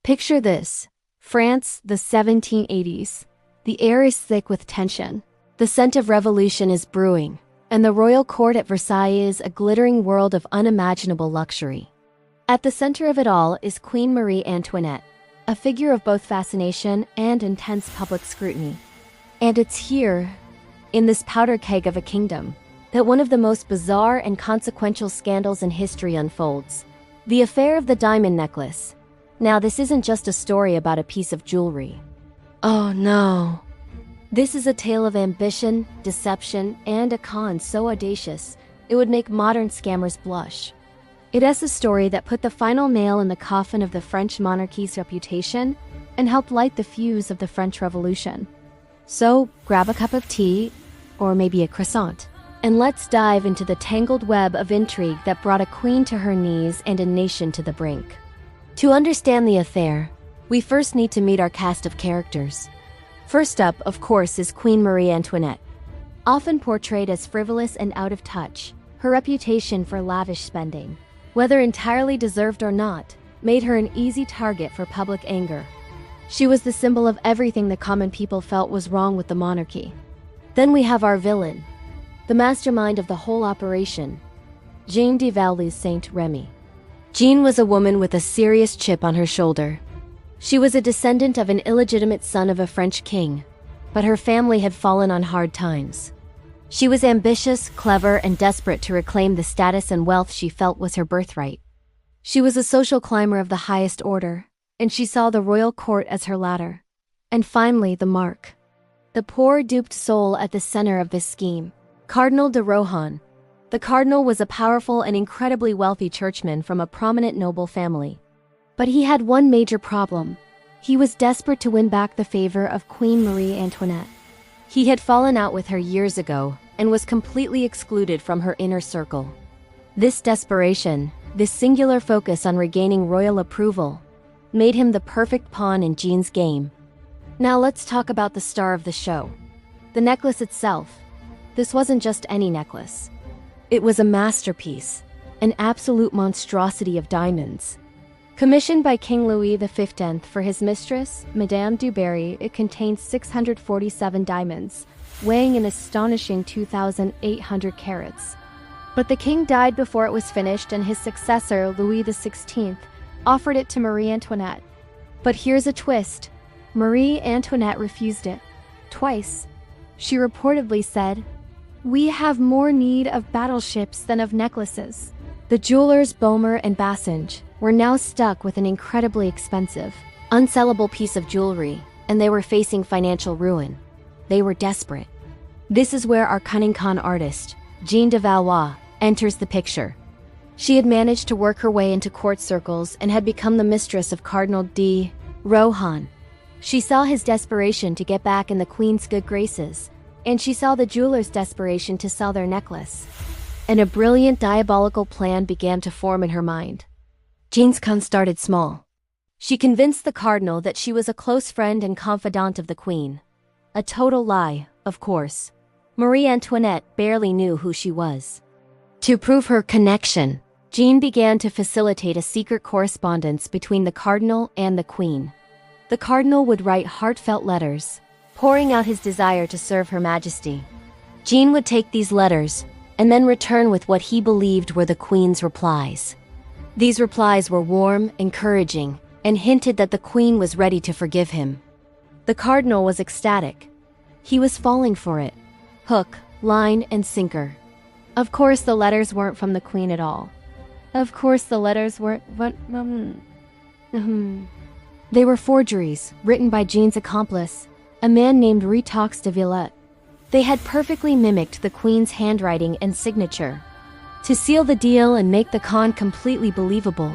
Picture this: France, the 1780s. The air is thick with tension. The scent of revolution is brewing, and the royal court at Versailles is a glittering world of unimaginable luxury. At the center of it all is Queen Marie Antoinette, a figure of both fascination and intense public scrutiny. And it's here, in this powder keg of a kingdom, that one of the most bizarre and consequential scandals in history unfolds. The affair of the diamond necklace. Now, this isn't just a story about a piece of jewelry. Oh no. This is a tale of ambition, deception, and a con so audacious, it would make modern scammers blush. It is a story that put the final nail in the coffin of the French monarchy's reputation and helped light the fuse of the French Revolution. So, grab a cup of tea, or maybe a croissant, and let's dive into the tangled web of intrigue that brought a queen to her knees and a nation to the brink. To understand the affair, we first need to meet our cast of characters. First up, of course, is Queen Marie Antoinette. Often portrayed as frivolous and out of touch, her reputation for lavish spending, whether entirely deserved or not, made her an easy target for public anger. She was the symbol of everything the common people felt was wrong with the monarchy. Then we have our villain, the mastermind of the whole operation, Jeanne de Saint-Remy. Jeanne was a woman with a serious chip on her shoulder. She was a descendant of an illegitimate son of a French king, but her family had fallen on hard times. She was ambitious, clever, and desperate to reclaim the status and wealth she felt was her birthright. She was a social climber of the highest order, and she saw the royal court as her ladder. And finally, the mark. The poor, duped soul at the center of this scheme, Cardinal de Rohan. The cardinal was a powerful and incredibly wealthy churchman from a prominent noble family. But he had one major problem. He was desperate to win back the favor of Queen Marie Antoinette. He had fallen out with her years ago and was completely excluded from her inner circle. This desperation, this singular focus on regaining royal approval, made him the perfect pawn in Jeanne's game. Now let's talk about the star of the show. The necklace itself. This wasn't just any necklace. It was a masterpiece, an absolute monstrosity of diamonds. Commissioned by King Louis XV for his mistress, Madame du Barry, it contained 647 diamonds, weighing an astonishing 2,800 carats. But the king died before it was finished, and his successor, Louis XVI, offered it to Marie Antoinette. But here's a twist. Marie Antoinette refused it. Twice. She reportedly said, "We have more need of battleships than of necklaces." The jewelers Boehmer and Bassange were now stuck with an incredibly expensive, unsellable piece of jewelry, and they were facing financial ruin. They were desperate. This is where our cunning con artist, Jeanne de Valois, enters the picture. She had managed to work her way into court circles and had become the mistress of Cardinal de Rohan. She saw his desperation to get back in the queen's good graces, and she saw the jeweler's desperation to sell their necklace. And a brilliant diabolical plan began to form in her mind. Jeanne's con started small. She convinced the cardinal that she was a close friend and confidant of the queen. A total lie, of course. Marie Antoinette barely knew who she was. To prove her connection, Jeanne began to facilitate a secret correspondence between the cardinal and the queen. The cardinal would write heartfelt letters, pouring out his desire to serve Her Majesty. Jeanne would take these letters and then return with what he believed were the queen's replies. These replies were warm, encouraging, and hinted that the queen was ready to forgive him. The cardinal was ecstatic. He was falling for it. Hook, line, and sinker. Of course, the letters weren't from the queen at all. Of course, the letters weren't... They were forgeries, written by Jeanne's accomplice, a man named Retox de Villette. They had perfectly mimicked the queen's handwriting and signature. To seal the deal and make the con completely believable,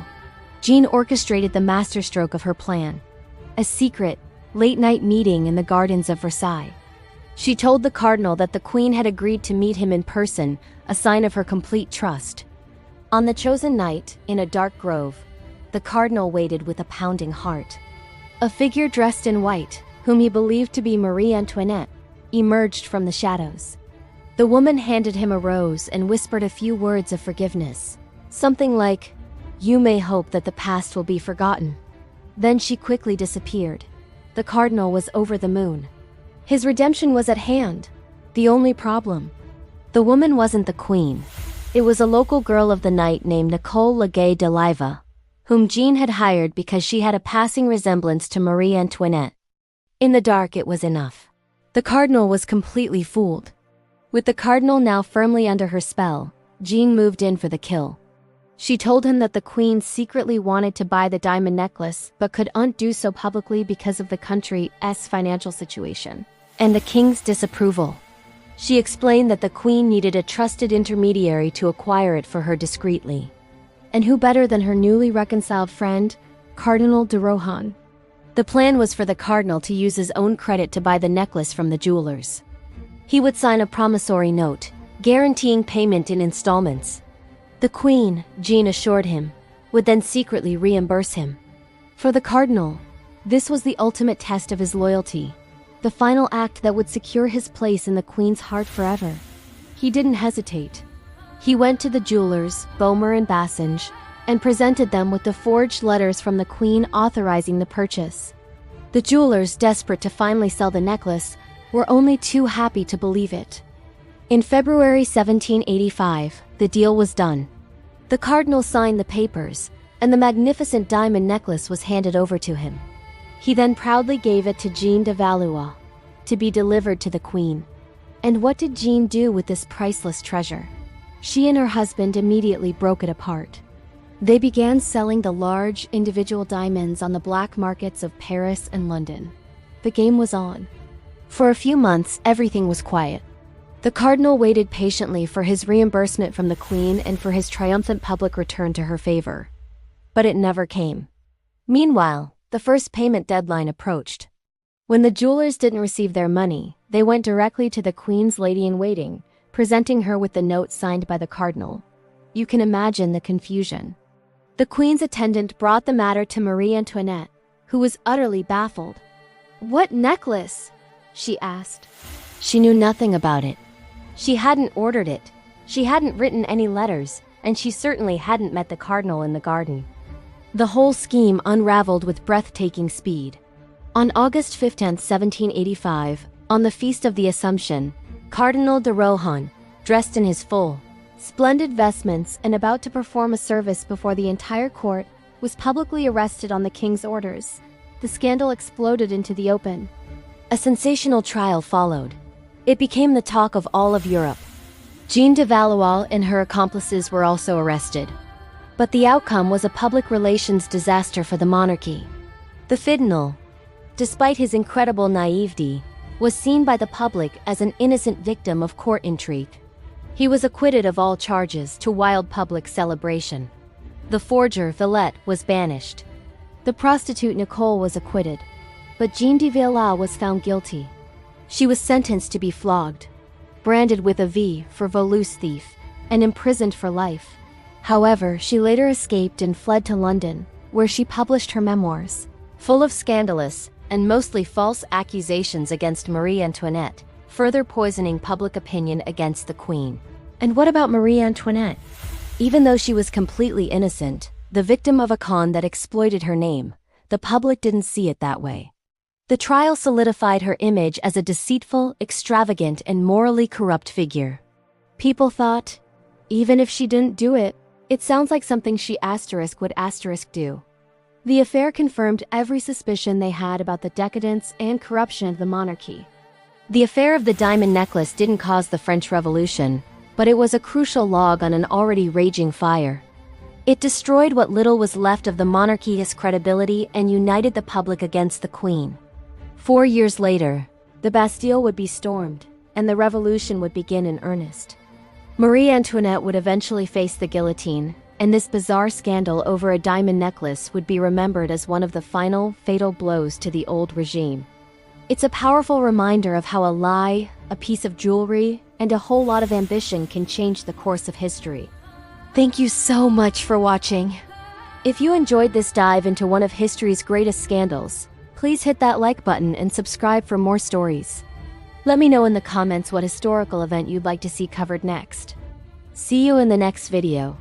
Jeanne orchestrated the masterstroke of her plan. A secret, late-night meeting in the gardens of Versailles. She told the cardinal that the queen had agreed to meet him in person, a sign of her complete trust. On the chosen night, in a dark grove, the cardinal waited with a pounding heart. A figure dressed in white, whom he believed to be Marie Antoinette, emerged from the shadows. The woman handed him a rose and whispered a few words of forgiveness. Something like, "You may hope that the past will be forgotten." Then she quickly disappeared. The cardinal was over the moon. His redemption was at hand. The only problem: the woman wasn't the queen. It was a local girl of the night named Nicole Legay de Liva, whom Jean had hired because she had a passing resemblance to Marie Antoinette. In the dark, it was enough. The cardinal was completely fooled. With the cardinal now firmly under her spell, Jean moved in for the kill. She told him that the queen secretly wanted to buy the diamond necklace but couldn't do so publicly because of the country's financial situation and the king's disapproval. She explained that the queen needed a trusted intermediary to acquire it for her discreetly. And who better than her newly reconciled friend, Cardinal de Rohan? The plan was for the cardinal to use his own credit to buy the necklace from the jewelers. He would sign a promissory note, guaranteeing payment in installments. The queen, Jean assured him, would then secretly reimburse him. For the cardinal, this was the ultimate test of his loyalty, the final act that would secure his place in the queen's heart forever. He didn't hesitate. He went to the jewelers, Bomer and Bassinge, and presented them with the forged letters from the queen authorizing the purchase. The jewelers, desperate to finally sell the necklace, were only too happy to believe it. In February 1785, the deal was done. The cardinal signed the papers, and the magnificent diamond necklace was handed over to him. He then proudly gave it to Jean de Valois, to be delivered to the queen. And what did Jean do with this priceless treasure? She and her husband immediately broke it apart. They began selling the large, individual diamonds on the black markets of Paris and London. The game was on. For a few months, everything was quiet. The cardinal waited patiently for his reimbursement from the queen and for his triumphant public return to her favor. But it never came. Meanwhile, the first payment deadline approached. When the jewelers didn't receive their money, they went directly to the queen's lady-in-waiting, presenting her with the note signed by the cardinal. You can imagine the confusion. The queen's attendant brought the matter to Marie Antoinette, who was utterly baffled. "What necklace?" she asked. She knew nothing about it. She hadn't ordered it. She hadn't written any letters, and she certainly hadn't met the cardinal in the garden. The whole scheme unraveled with breathtaking speed. On August 15, 1785, on the Feast of the Assumption, Cardinal de Rohan, dressed in his full, splendid vestments and about to perform a service before the entire court, was publicly arrested on the king's orders. The scandal exploded into the open. A sensational trial followed. It became the talk of all of Europe. Jean de Valois and her accomplices were also arrested. But the outcome was a public relations disaster for the monarchy. The Fidinal, despite his incredible naivety, was seen by the public as an innocent victim of court intrigue. He was acquitted of all charges to wild public celebration. The forger, Villette, was banished. The prostitute Nicole was acquitted. But Jean de Valois was found guilty. She was sentenced to be flogged, branded with a V for Voluce thief, and imprisoned for life. However, she later escaped and fled to London, where she published her memoirs, full of scandalous and mostly false accusations against Marie Antoinette, further poisoning public opinion against the queen. And what about Marie Antoinette? Even though she was completely innocent, the victim of a con that exploited her name, the public didn't see it that way. The trial solidified her image as a deceitful, extravagant, and morally corrupt figure. People thought, even if she didn't do it, it sounds like something she would do. The affair confirmed every suspicion they had about the decadence and corruption of the monarchy. The affair of the diamond necklace didn't cause the French Revolution, but it was a crucial log on an already raging fire. It destroyed what little was left of the monarchy's credibility and united the public against the queen. 4 years later, the Bastille would be stormed, and the revolution would begin in earnest. Marie Antoinette would eventually face the guillotine, and this bizarre scandal over a diamond necklace would be remembered as one of the final, fatal blows to the old regime. It's a powerful reminder of how a lie, a piece of jewelry, and a whole lot of ambition can change the course of history. Thank you so much for watching. If you enjoyed this dive into one of history's greatest scandals, please hit that like button and subscribe for more stories. Let me know in the comments what historical event you'd like to see covered next. See you in the next video.